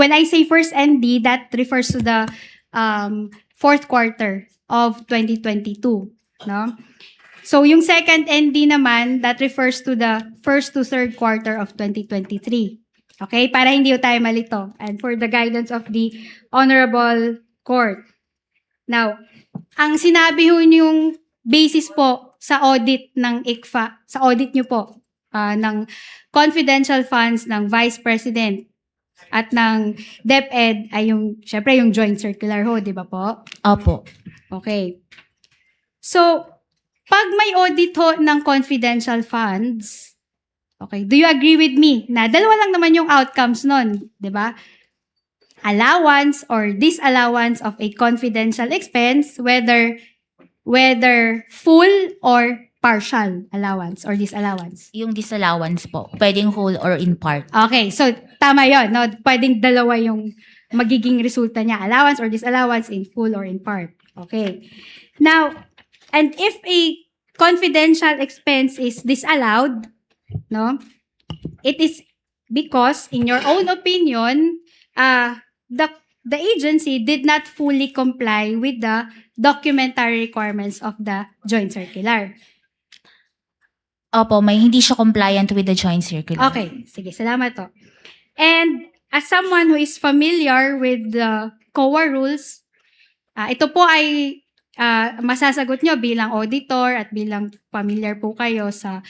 when I say first ND, that refers to the fourth quarter of 2022, no? So yung second ND naman, that refers to the first to third quarter of 2023. Okay? Para hindi tayo malito. And for the guidance of the Honorable Court. Now, ang sinabi ho yung basis po sa audit ng ICFA, sa audit nyo po, ng confidential funds ng Vice President at ng DepEd ay yung, syempre yung joint circular ho, di ba po? Opo. Okay. So, pag may audit ho ng confidential funds, okay, do you agree with me na dalawa lang naman yung outcomes nun, di ba? Allowance or disallowance of a confidential expense, whether full or partial allowance or disallowance. Yung disallowance po, pwedeng whole or in part. Okay, so tama yon, no? Pwedeng dalawa yung magiging resulta niya, allowance or disallowance in full or in part. Okay. Now, and if a confidential expense is disallowed, no? It is because, in your own opinion, the agency did not fully comply with the documentary requirements of the joint circular. Opo, hindi siya compliant with the joint circular. Okay, sige, salamat to. And as someone who is familiar with the COA rules, ito po ay masasagot nyo bilang auditor at bilang familiar po kayo sa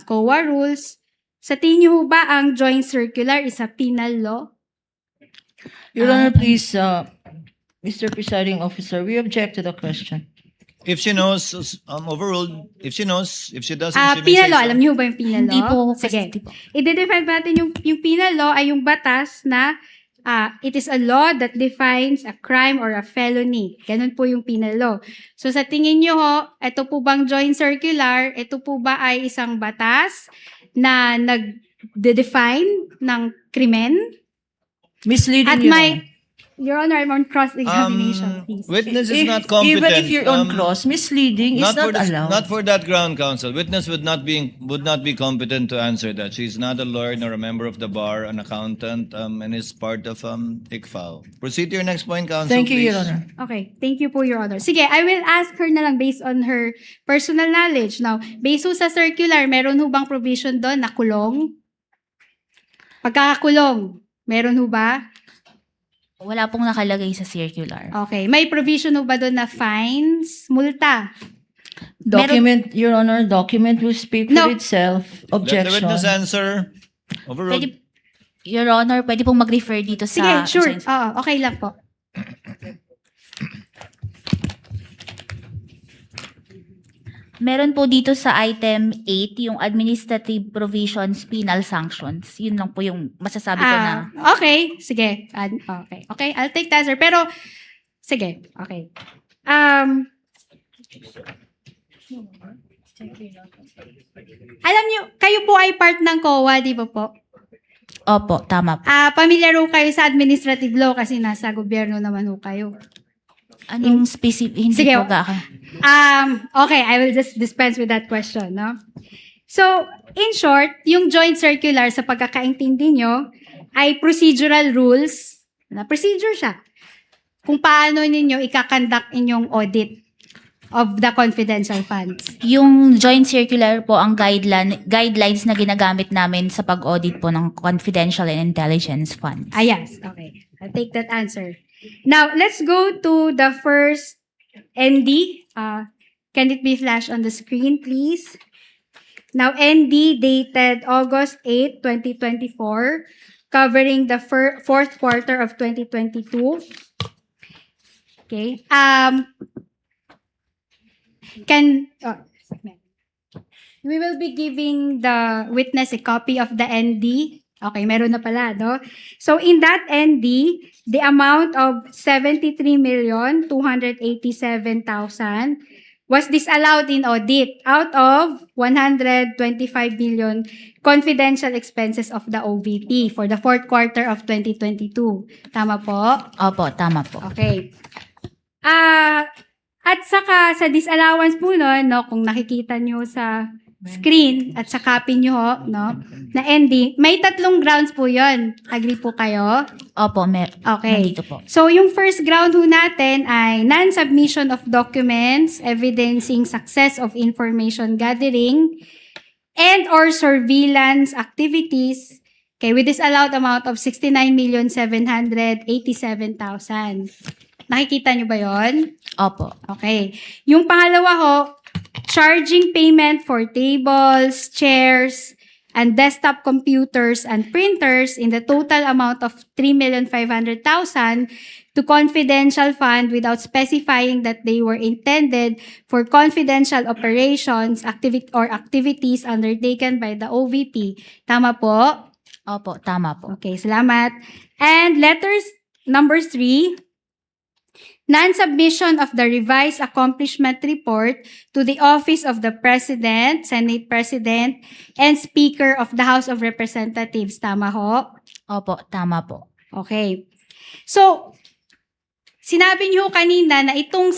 COA rules. Sa tingin nyo ba ang joint circular is a penal law? Your Honor, please, Mr. Presiding Officer, we object to the question. If she knows, overruled. If she knows, if she doesn't, she may Penal say law, so. alam niyo ba yung penal law? Hindi po. Sige. Hindi po. I-define natin yung penal law ay yung batas na it is a law that defines a crime or a felony. Ganun po yung penal law. So sa tingin nyo ho, ito po bang joint circular, ito po ba ay isang batas na nag-define ng krimen? Misleading, At Your Honor. Your Honor, I'm on cross-examination, please. Witness is not competent. Even if you're on cross, misleading is not allowed. Not for that ground, counsel. Witness would not be competent to answer that. She's not a lawyer nor a member of the bar, an accountant, and is part of ICFAO. Proceed to your next point, counsel. Thank you, please. Your Honor. Okay, thank you po, Your Honor. Sige, I will ask her na lang based on her personal knowledge. Now, based ho sa circular, meron ho bang provision doon na kulong? Pagkakakulong, meron ho ba? Wala pong nakalagay sa circular. Okay, may provision ho ba doon na fines, multa? Document, Your Honor, document will speak for No. itself. Let the Objection. witness answer. Overruled. Pwede, Your Honor, pwede pong mag-refer dito Sige, sa... sure. Oo, okay lang po. Meron po dito sa item 8, yung administrative provisions, penal sanctions. Yun lang po yung masasabi ko na. Okay, sige. Okay, okay, I'll take that, sir. Pero, sige, okay. Alam niyo, kayo po ay part ng COA, di ba po? Opo, tama po. Familiar ho kayo sa administrative law kasi nasa gobyerno naman ho kayo. Anong specific? Hindi Sige. po ga. Okay, I will just dispense with that question, no? So, in short, yung joint circular sa pagkakaintindi nyo ay procedural rules, na procedure siya, kung paano ninyo ikakandak inyong audit of the confidential funds. Yung joint circular po ang guidelines na ginagamit namin sa pag-audit po ng confidential and intelligence funds. Yes, okay. I'll take that answer. Now, let's go to the first ND. Can it be flashed on the screen, please? Now, ND dated August 8, 2024, covering the fourth quarter of 2022. Okay. We will be giving the witness a copy of the ND. Okay, meron na pala, no? So, in that ND, the amount of 73,287,000 was disallowed in audit out of 125 million confidential expenses of the OVP for the fourth quarter of 2022. Tama po? Opo, tama po. Okay. At saka sa disallowance po nun, no, kung nakikita nyo sa screen at sa copy nyo ho, no, na ND. May 3 grounds po yon. Agree po kayo? Opo, Okay. nandito po. So, yung first ground ho natin ay non-submission of documents evidencing success of information gathering and or surveillance activities, okay, with disallowed amount of 69,787,000. Nakikita nyo ba yon? Opo. Okay. Yung pangalawa ho, charging payment for tables, chairs, and desktop computers and printers in the total amount of 3,500,000 to confidential fund without specifying that they were intended for confidential operations, activities undertaken by the OVP. Tama po? Opo, tama po. Okay, salamat. And letters number 3, non-submission of the revised accomplishment report to the Office of the President, Senate President, and Speaker of the House of Representatives. Tama ho? Opo, tama po. Okay. So, sinabi niyo kanina na itong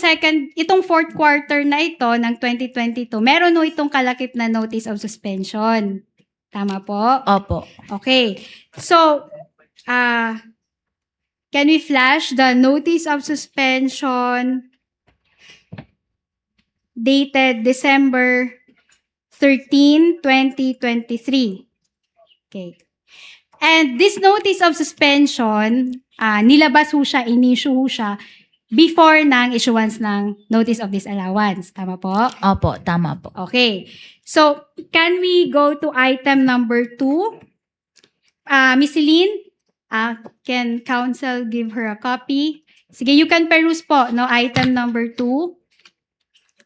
fourth quarter na ito ng 2022, meron ho itong kalakip na notice of suspension. Tama po? Opo. Okay. So, can we flash the notice of suspension dated December 13, 2023? Okay. And this notice of suspension, nilabas ho siya, in-issue ho siya before ng issuance ng notice of disallowance. Tama po? Opo, tama po. Okay. So, can we go to item number 2? Miss Celine, can counsel give her a copy? Sige, you can peruse po, no, item number 2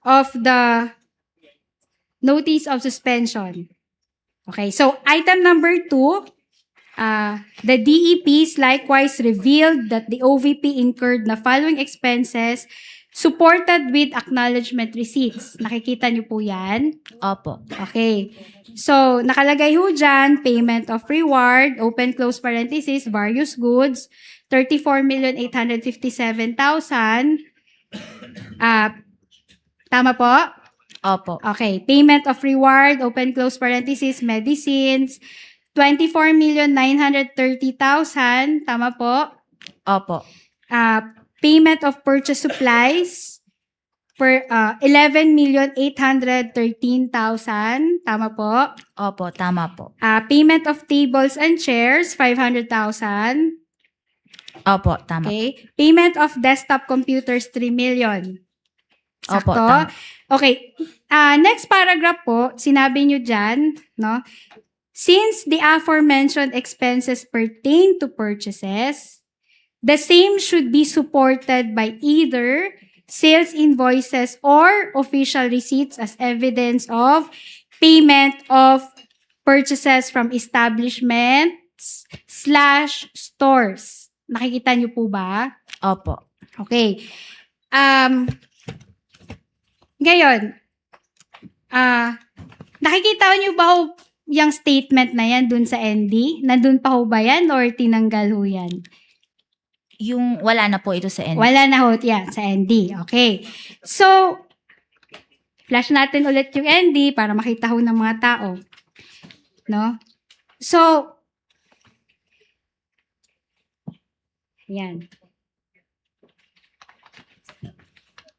of the notice of suspension. Okay, so item number 2, the DEPs likewise revealed that the OVP incurred the following expenses supported with acknowledgement receipts. Nakikita niyo po yan? Opo. Okay. So, nakalagay ho dyan, payment of reward, open close parenthesis, various goods, 34,857,000. Tama po? Opo. Okay. Payment of reward, open close parenthesis, medicines, 24,930,000. Tama po? Opo. Payment of purchase supplies for 11,813,000. Tama po? Opo, tama po. Payment of tables and chairs, 500,000. Opo, tama. Okay. Payment of desktop computers, 3 million. Opo, Sakto? tama. Okay. Next paragraph po, sinabi nyo dyan, no? Since the aforementioned expenses pertain to purchases, the same should be supported by either sales invoices or official receipts as evidence of payment of purchases from establishments/stores. Nakikita niyo po ba? Opo. Okay. Ngayon, nakikita niyo ba ho yung statement na yan dun sa ND? Nandun pa ho ba yan or tinanggal ho yan? Yung wala na po ito sa end. Wala na ho yan sa ND. Okay. So, flash natin ulit yung ND para makita ho ng mga tao. No? So, yan.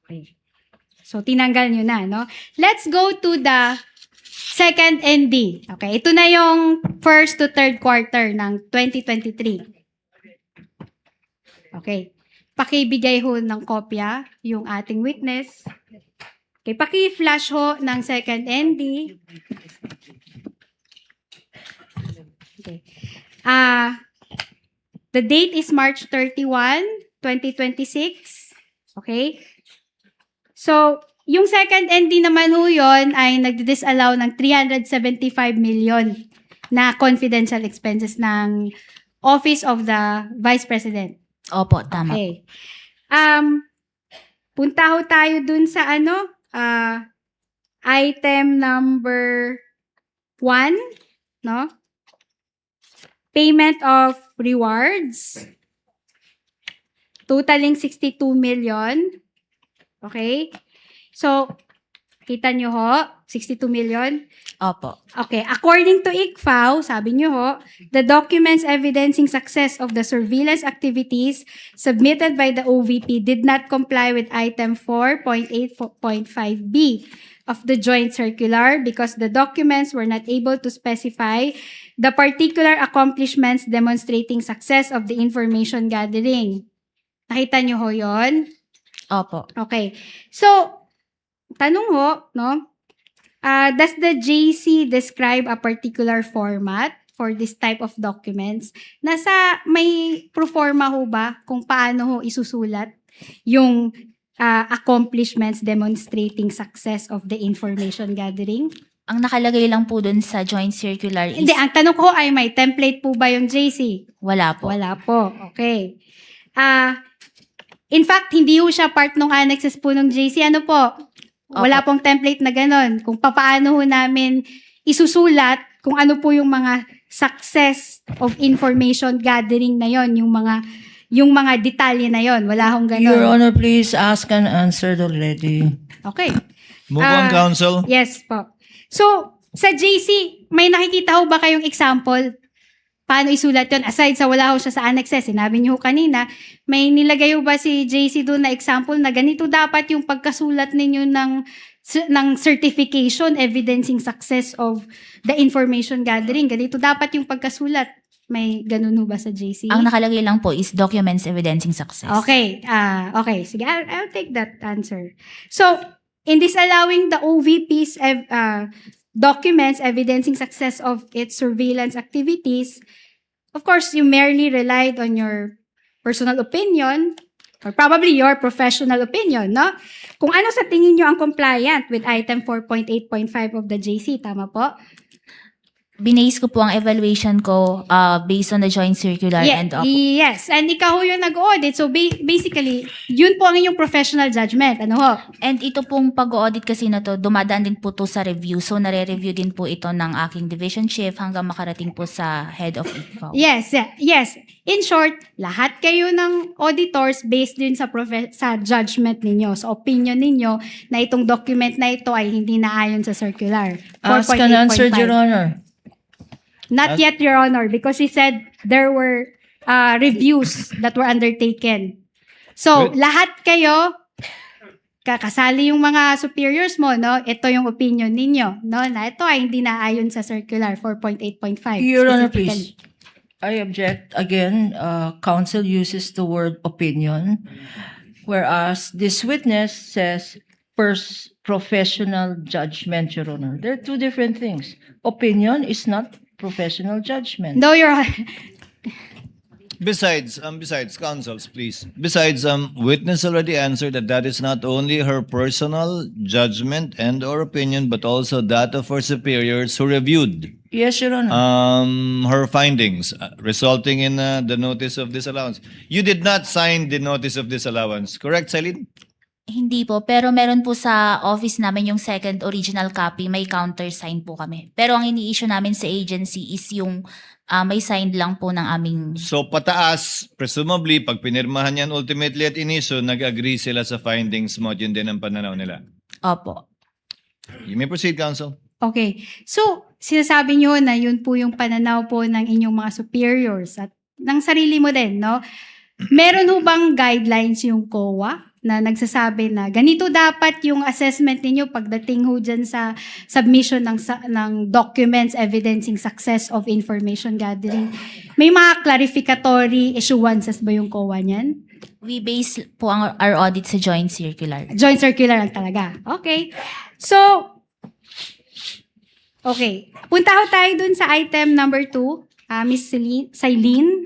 Okay. So, tinanggal nyo na, no? Let's go to the second ND. Okay. Ito na yung first to third quarter ng 2023. Okay. Pakibigay ho ng kopya yung ating witness. Okay. Paki-flash ho ng second ND. Okay. The date is March 31, 2026. Okay. So, yung second ND naman ho yun ay nagdi-disallow ng 375 million na confidential expenses ng Office of the Vice President. Opo, tama. Okay. Punta ho tayo dun sa item number 1, no? Payment of rewards. Totaling 62 million. Okay? So, Kita nyo ho, 62 million. Opo. Okay, according to ICFAO, sabi nyo ho, the documents evidencing success of the surveillance activities submitted by the OVP did not comply with item 4.8.5b of the joint circular because the documents were not able to specify the particular accomplishments demonstrating success of the information gathering. Nakita nyo ho yon? Opo. Okay. So, tanong ho, no? Does the JC describe a particular format for this type of documents? May proforma ho ba kung paano ho isusulat yung accomplishments demonstrating success of the information gathering? Ang nakalagay lang po dun sa joint circular is Hindi, ang tanong ko ay may template po ba yung JC? wala po. Wala po. Okay. In fact, hindi ho siya part ng annexes po ng JC. Ano po? Wala pong template na ganon. Kung paano ho namin isusulat kung ano po yung mga success of information gathering na yon, yung mga detalye na yon. Wala hong ganon. Your Honor, please ask and answer already. Okay. Move on, counsel. Yes po. So, sa JC, may nakikita ho ba kayong example? Paano isulat yun? Aside sa wala ho siya sa annexes, sinabi niyo ho kanina, may nilagay ho ba si JC doon na example na ganito dapat yung pagkasulat ninyo ng certification evidencing success of the information gathering. Ganito dapat yung pagkasulat. May ganun ho ba sa JC? Ang nakalagay lang po is documents evidencing success. Okay. Okay. Sige, I'll take that answer. So, in disallowing the OVP's documents evidencing success of its surveillance activities, of course, you merely relied on your personal opinion or probably your professional opinion, no? Kung ano sa tingin nyo ang compliant with item 4.8.5 of the JC, tama po? Binase ko po ang evaluation ko based on the joint circular and Yes, and ikaw ho yung nag-audit. So basically, yun po ang inyong professional judgment. Ano ho? and ito pong pag-audit kasi na to, dumadaan din po to sa review. So nare-review din po ito ng aking division chief hanggang makarating po sa head of ICFAO. Yes. In short, lahat kayo ng auditors based din sa sa judgment ninyo, sa opinion ninyo na itong document na ito ay hindi naayon sa circular. Ask and answer, 4.8.5. Your Honor. Not yet, Your Honor, because he said there were reviews that were undertaken. So, Good. lahat kayo, kakasali yung mga superiors mo, no? Ito yung opinion ninyo, no? Na ito ay hindi naayon sa circular 4.8.5. Your Honor, specifically. please. I object again. Counsel uses the word opinion, whereas this witness says professional judgment, Your Honor. They're two different things. Opinion is not professional judgment. No, Your Honor. Besides, counsels, please. Besides, witness already answered that is not only her personal judgment and or opinion, but also that of her superiors who reviewed Yes, Your Honor. her findings, resulting in the notice of disallowance. You did not sign the notice of disallowance, correct, Celine? Hindi po, pero meron po sa office namin yung second original copy, may countersign po kami. Pero ang ini-issue namin sa agency is yung may signed lang po ng aming... So pataas, presumably, pag pinirmahan yan ultimately at iniso, nag-agree sila sa findings mo, yun din ang pananaw nila. Opo. You may proceed, counsel. Okay. So, sinasabi nyo na yun po yung pananaw po ng inyong mga superiors at ng sarili mo din, no? Meron ho bang guidelines yung COA na nagsasabi na ganito dapat yung assessment ninyo pagdating ho dyan sa submission ng documents evidencing success of information gathering? May mga clarificatory issuances ba yung COA niyan? We base po our audit sa joint circular. Joint circular lang talaga. Okay. So, okay. Punta ho tayo dun sa item number 2. Miss Celine.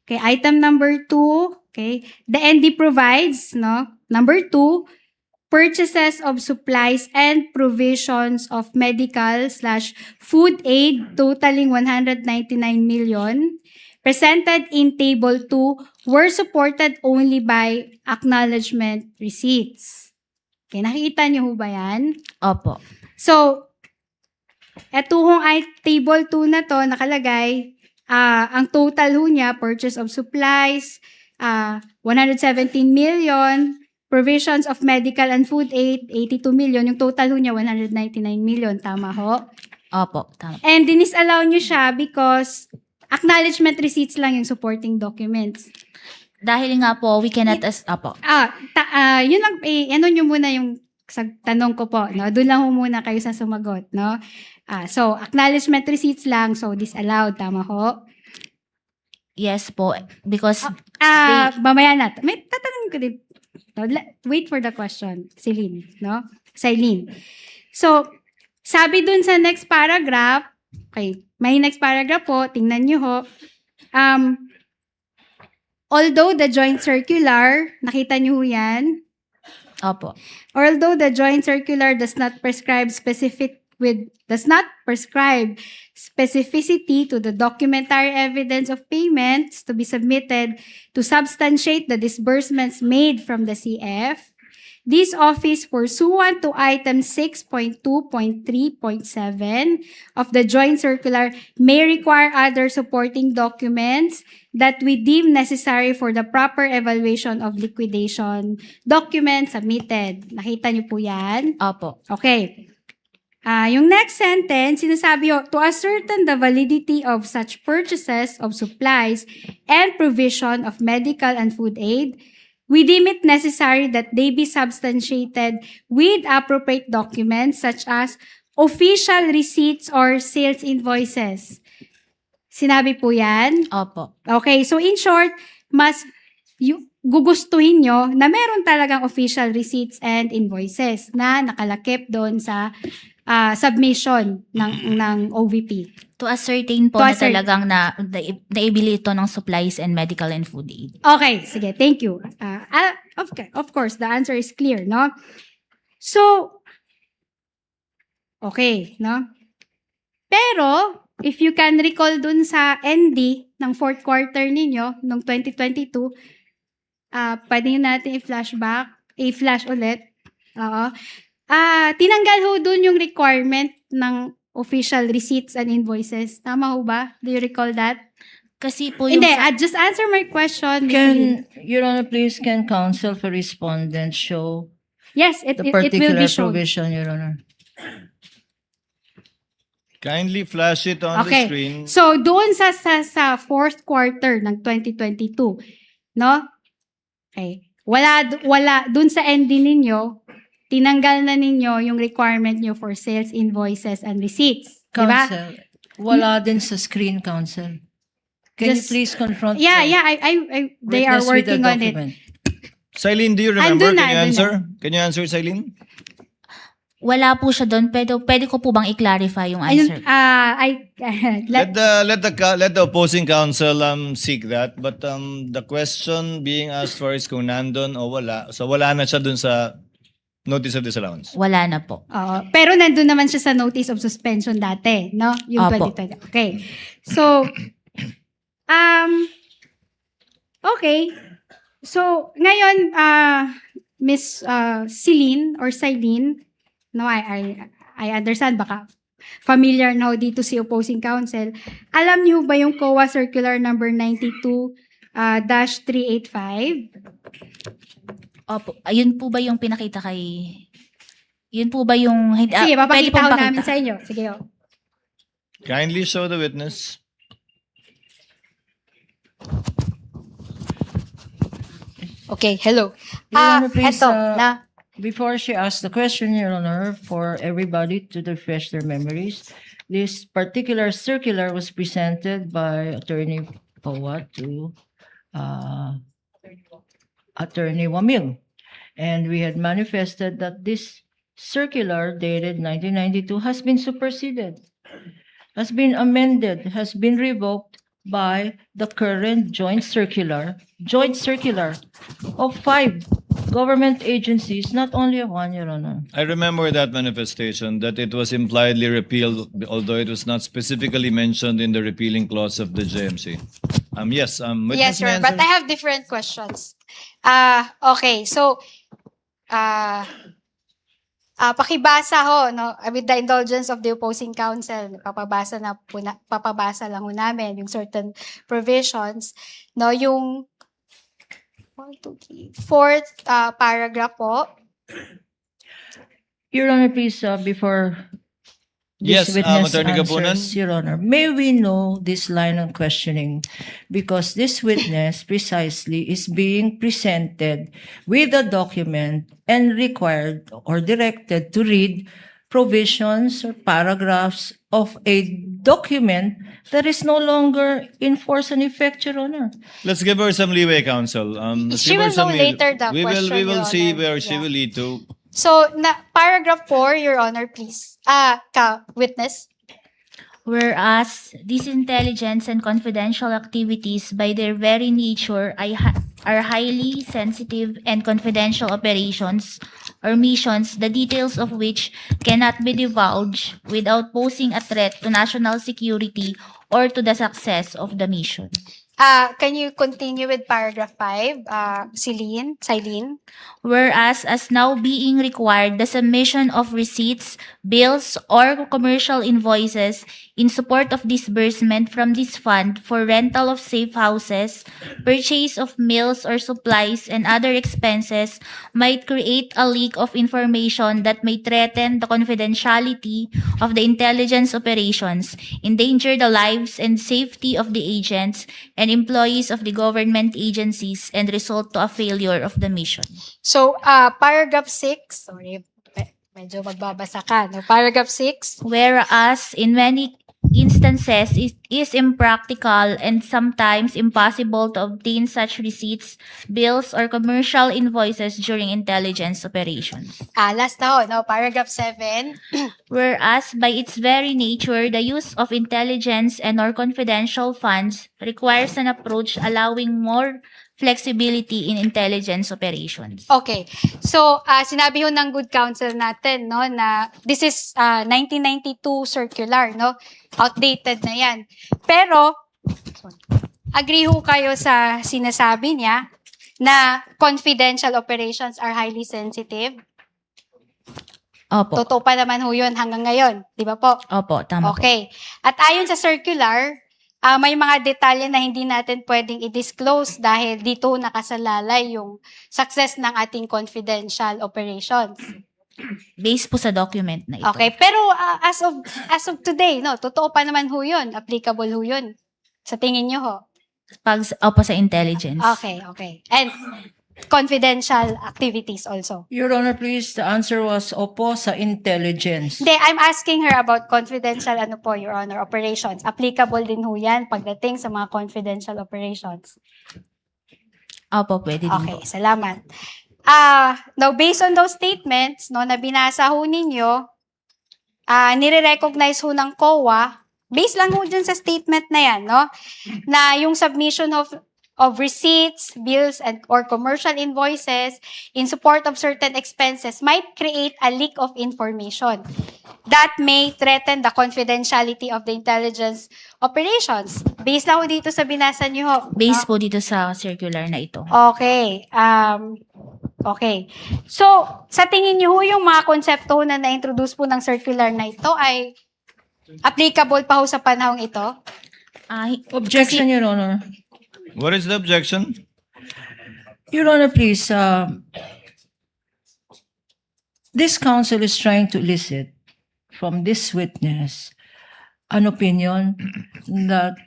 Okay, item number 2. Okay. The ND provides, no? Number 2, purchases of supplies and provisions of medical/food aid totaling 199 million presented in Table 2 were supported only by acknowledgement receipts. Okay, nakikita niyo ho ba yan? Opo. So, eto hong Table 2 na to, nakalagay, ang total ho niya, purchase of supplies, 117 million, provisions of medical and food aid, 82 million. Yung total ho niya, 199 million. Tama ho? Opo, tama. And dinisallow nyo siya because acknowledgement receipts lang yung supporting documents. Dahil nga po, we cannot opo. Yun lang, ano nyo muna yung sa tanong ko po, no? Doon lang ho muna kayo sa sumagot, no? So, acknowledgement receipts lang, so disallowed, tama ho? Yes po, because Mamaya na. May tatanungin ko din. No, wait for the question, Celine, no? Celine. So, sabi dun sa next paragraph, okay, may next paragraph po, tingnan nyo ho. Although the joint circular, nakita nyo ho yan? opo. Although the joint circular does not prescribe specificity to the documentary evidence of payments to be submitted to substantiate the disbursements made from the CF, this office, pursuant to item 6.2.3.7 of the joint circular, may require other supporting documents that we deem necessary for the proper evaluation of liquidation documents submitted. Nakita niyo po yan? Opo. Okay. Yung next sentence, sinasabi ho, to ascertain the validity of such purchases of supplies and provision of medical and food aid, we deem it necessary that they be substantiated with appropriate documents such as official receipts or sales invoices. Sinabi po yan? Opo. Okay, so in short, mas gugustuhin nyo na meron talagang official receipts and invoices na nakalakip doon sa submission ng OVP. To ascertain po To na ascertain. talagang naibili ito ng supplies and medical and food aid. Okay, sige, thank you. Of course, the answer is clear, no? So, okay, no? Pero, if you can recall dun sa ND ng fourth quarter ninyo, nung 2022, pwede nyo natin i-flash ulit. Oo. Tinanggal ho dun yung requirement ng official receipts and invoices. Tama ho ba? Do you recall that? Kasi po yung... Hindi, just answer my question. Miss Lynn. Your Honor, please, can counsel for respondent show Yes, it the will particular be shown. provision, Your Honor? Kindly flash it on the Okay. screen. So, doon sa fourth quarter ng 2022, no? Okay. Wala, doon sa ending ninyo, tinanggal na ninyo yung requirement nyo for sales invoices and receipts. Diba? Counsel, wala din sa screen, counsel. Can Just- you please confront Yeah, the they are witness with the working on it. document? Silene, do you remember? Andun na, Can you andun answer? Can you answer, Silene? Wala po siya doon, pero pwede ko po bang i-clarify yung Ayun, answer? Let the opposing counsel seek that, but the question being asked for is kung nandun o wala. So wala na siya dun sa notice of disallowance. Wala na po. pero nandun naman siya sa notice of suspension dati, no? Yung Opo. 2020. Okay. So, okay. So, ngayon, Miss Celine or Silene, no, I understand, baka familiar na ho dito si opposing counsel. Alam niyo ba yung COA Circular number 92-385? Opo. Ayun po ba yung pinakita kay... Yun po ba yung... Sige, pwede papakita pong ko pakita. namin sa inyo. Sige, oh. Kindly show the witness. Okay, hello. Your Honor, please, Eto, na. before she asks the question, Your Honor, for everybody to refresh their memories, this particular circular was presented by Attorney Powa to Attorney Wamil. And we had manifested that this circular dated 1992 has been superseded, has been amended, has been revoked by the current joint circular of 5 government agencies, not only of one, Your Honor. I remember that manifestation, that it was impliedly repealed, although it was not specifically mentioned in the repealing clause of the JMC. Yes, witness Yes, may sir. But answer. I have different questions. Okay. So, pakibasa ho, no? With the indulgence of the opposing counsel, papabasa lang ho namin yung certain provisions, no? Yung 1, 2, 3. Fourth paragraph po. Your Honor, please, before this Yes, witness Attorney Gapunan. answers, Your Honor, may we know this line of questioning? Because this witness precisely is being presented with a document and required or directed to read provisions or paragraphs of a document that is no longer in force and effect, Your Honor. Let's give her some leeway, counsel. Let's She give her will some know leeway. later the we question, will Your see Honor. where she Yeah. will lead to. So, paragraph 4, Your Honor, please. Witness. Whereas these intelligence and confidential activities by their very nature are highly sensitive and confidential operations or missions, the details of which cannot be divulged without posing a threat to national security or to the success of the mission. Can you continue with paragraph 5, Silene? Whereas, as now being required, the submission of receipts, bills, or commercial invoices in support of disbursement from this fund for rental of safe houses, purchase of meals or supplies, and other expenses might create a leak of information that may threaten the confidentiality of the intelligence operations, endanger the lives and safety of the agents and employees of the government agencies, and result to a failure of the mission. So, paragraph 6, sorry, medyo magbabasa ka, no? Paragraph 6, Whereas in many instances it is impractical and sometimes impossible to obtain such receipts, bills, or commercial invoices during intelligence operations. last na ho, no? Paragraph 7, Whereas by its very nature, the use of intelligence and or confidential funds requires an approach allowing more flexibility in intelligence operations. Okay. So, sinabi ho ng good counsel natin, no, na this is 1992 circular, no? Outdated na yan. Pero, agree ho kayo sa sinasabi niya na confidential operations are highly sensitive. Opo. Totoo pa naman ho yun hanggang ngayon. Di ba po? Opo, tama po. Okay. At ayon sa circular, may mga detalye na hindi natin pwedeng i-disclose dahil dito nakasalalay yung success ng ating confidential operations. Based po sa document na ito. Okay, pero as of today, no, totoo pa naman ho yun, applicable ho yun. Sa tingin nyo ho? Opo, sa intelligence. Okay. And confidential activities also. Your Honor, please, the answer was opo sa intelligence. Hindi, I'm asking her about confidential, Your Honor, operations. Applicable din ho yan pagdating sa mga confidential operations. Opo, pwede din Okay, po. salamat. Now, based on those statements, no, na binasa ho ninyo, nire-recognize ho ng COA, based lang ho dyan sa statement na yan, no, na yung submission of receipts, bills, or commercial invoices in support of certain expenses might create a leak of information that may threaten the confidentiality of the intelligence operations. Based lang ho dito sa binasa nyo ho. Based po dito sa circular na ito. Okay. Okay. So, sa tingin niyo ho, yung mga konsepto na na-introduce po ng circular na ito ay applicable pa ho sa panahong ito? Objection, Your Honor. What is the objection? Your Honor, please, this counsel is trying to elicit from this witness an opinion that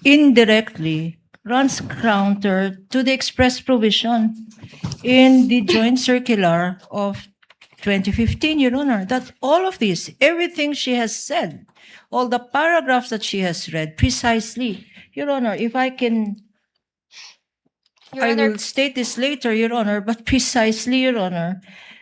indirectly runs counter to the express provision in the joint circular of 2015, Your Honor, that all of this, everything she has said, all the paragraphs that she has read precisely, Your Honor, if I can, Your I Honor, will state this later, Your Honor, but precisely, Your Honor,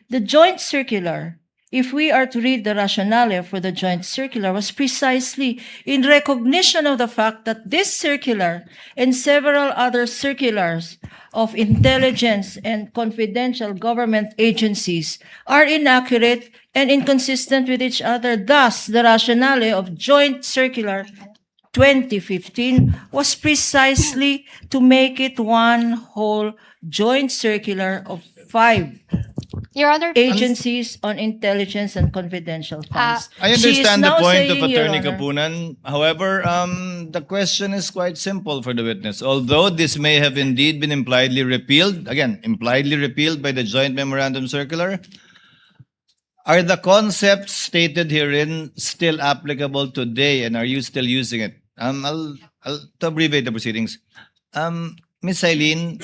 the joint circular, if we are to read the rationale for the joint circular, was precisely in recognition of the fact that this circular and several other circulars of intelligence and confidential government agencies are inaccurate and inconsistent with each other. Thus, the rationale of joint circular 2015 was precisely to make it one whole joint circular of 5 Your Honor, agencies on intelligence and confidential funds. I She is understand the now point of saying, Your Attorney Honor, Kapunan. However, the question is quite simple for the witness. Although this may have indeed been impliedly repealed, again, impliedly repealed by the Joint Memorandum Circular, are the concepts stated herein still applicable today, and are you still using it? To abbreviate the proceedings. Ms. Eileen,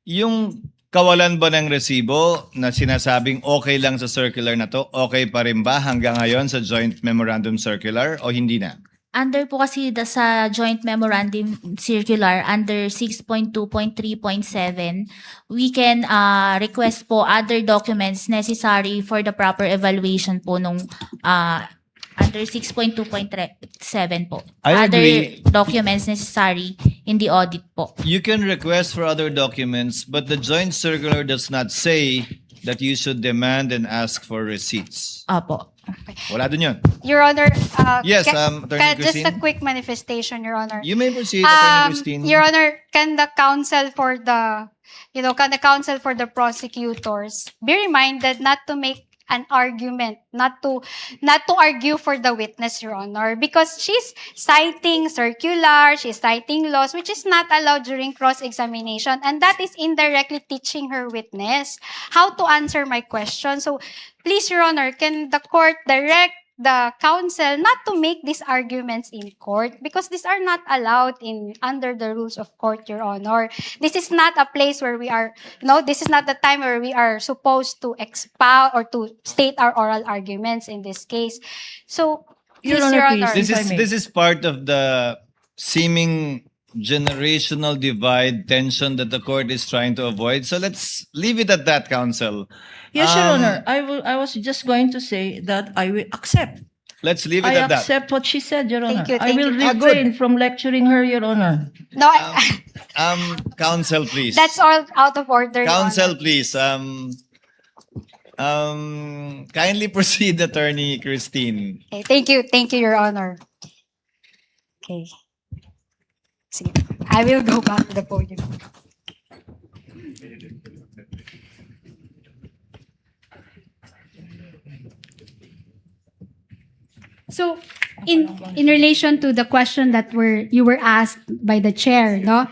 yung kawalan ba ng resibo na sinasabing okay lang sa circular na to, okay pa rin ba hanggang ngayon sa Joint Memorandum Circular o hindi na? Under po kasi sa Joint Memorandum Circular, under 6.2.3.7, we can request po other documents necessary for the proper evaluation po nung under 6.2.7 po. I Other agree. documents necessary in the audit po. You can request for other documents, but the Joint Circular does not say that you should demand and ask for receipts. Opo. Wala dun yun. Your Honor, Yes, can, Attorney just a Christine. quick manifestation, Your Honor. You may proceed, Attorney Christine. Your Honor, can the counsel for the, can the counsel for the prosecutors be reminded not to make an argument, not to argue for the witness, Your Honor, because she's citing circular, she's citing laws, which is not allowed during cross-examination, and that is indirectly teaching her witness how to answer my question. So, please, Your Honor, can the court direct the counsel not to make these arguments in court, because these are not allowed under the rules of court, Your Honor. This is not a place where we are, this is not the time where we are supposed to expound or to state our oral arguments in this case. So, Your please, Honor, Your please. Honor. This If I is may. this is part of the seeming generational divide tension that the court is trying to avoid. So let's leave it at that, counsel. Yes, Your Um, Honor. I was just going to say that I will accept. Let's leave it I at that. accept what she said, Your Honor. Thank you, I thank will you. refrain from lecturing her, Your Honor. No, Counsel, please. that's all out of order, Your Counsel, Honor. please. Kindly proceed, Attorney Christine. Okay, thank you, Your Honor. Okay. Sige, I will go back to the podium. So, in relation to the question that you were asked by the chair, no?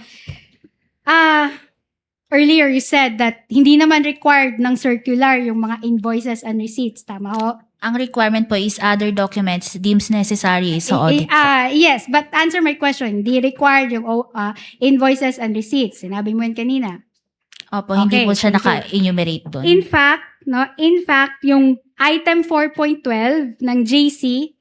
Earlier you said that hindi naman required ng circular yung mga invoices and receipts, tama ho? Ang requirement po is other documents deemed necessary sa audit. Yes, but answer my question. Hindi required yung invoices and receipts. Sinabi mo yun kanina. Opo, hindi Okay, po siya thank you. naka-enumerate doon. In fact, yung item 4.12 ng JC,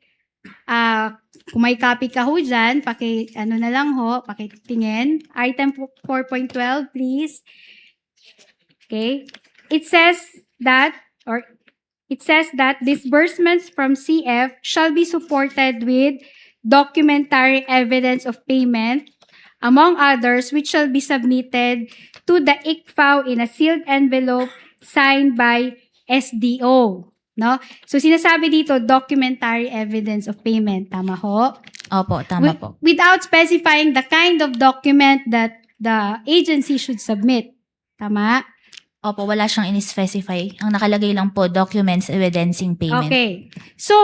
kung may copy ka ho dyan, pakitingin. Item 4.12, please. Okay. It says that disbursements from CF shall be supported with documentary evidence of payment, among others, which shall be submitted to the ICFAO in a sealed envelope signed by SDO. No? So, sinasabi dito, documentary evidence of payment. Tama ho? Opo, tama po. Without specifying the kind of document that the agency should submit. Tama? Opo, wala siyang in-specify. Ang nakalagay lang po, documents evidencing payment. Okay. So,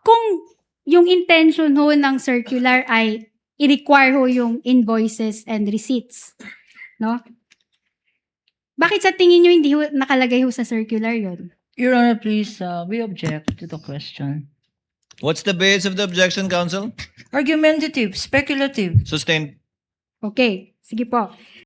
kung yung intention ho ng circular ay i-require ho yung invoices and receipts, no? Bakit sa tingin nyo hindi ho nakalagay ho sa circular yon? Your Honor, please, we object to the question. What's the base of the objection, counsel? Argumentative, speculative. Sustained. Okay. Sige po.